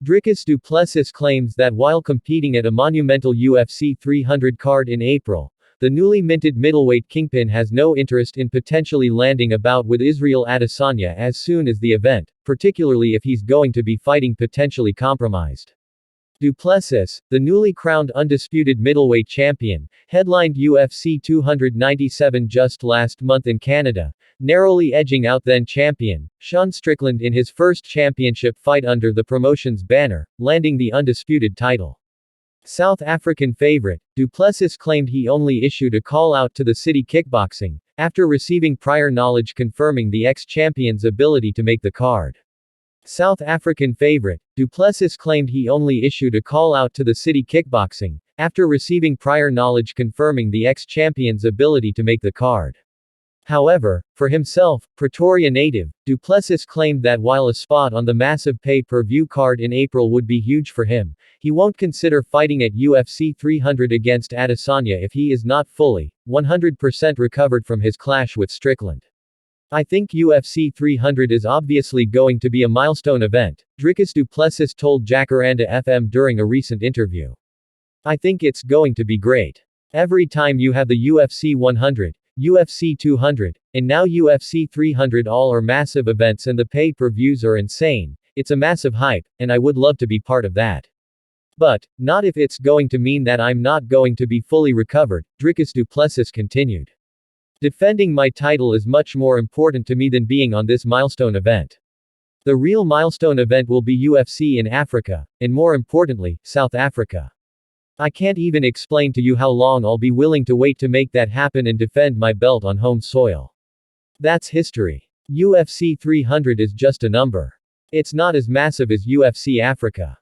Dricus du Plessis claims that while competing at a monumental UFC 300 card in April, the newly minted middleweight kingpin has no interest in potentially landing a bout with Israel Adesanya as soon as the event, particularly if he's going to be fighting potentially compromised. Du Plessis, the newly crowned undisputed middleweight champion, headlined UFC 297 just last month in Canada, narrowly edging out then-champion, Strickland in his first championship fight under the promotion's banner, landing the undisputed title. South African favorite, Du Plessis claimed he only issued a call-out to the City Kickboxing, after receiving prior knowledge confirming the ex-champion's ability to make the card. South African favorite, Du Plessis claimed he only issued a call-out to the City Kickboxing, after receiving prior knowledge confirming the ex-champion's ability to make the card. However, for himself, Pretoria native, Du Plessis claimed that while a spot on the massive pay-per-view card in April would be huge for him, he won't consider fighting at UFC 300 against Adesanya if he is not fully, 100% recovered from his clash with Strickland. I think UFC 300 is obviously going to be a milestone event, Dricus du Plessis told Jacaranda FM during a recent interview. I think it's going to be great. Every time you have the UFC 100, UFC 200, and now UFC 300 all are massive events and the pay-per-views are insane, it's a massive hype, and I would love to be part of that. But, not if it's going to mean that I'm not going to be fully recovered, Dricus du Plessis continued. Defending my title is much more important to me than being on this milestone event. The real milestone event will be UFC in Africa, and more importantly, South Africa. I can't even explain to you how long I'll be willing to wait to make that happen and defend my belt on home soil. That's history. UFC 300 is just a number. It's not as massive as UFC Africa.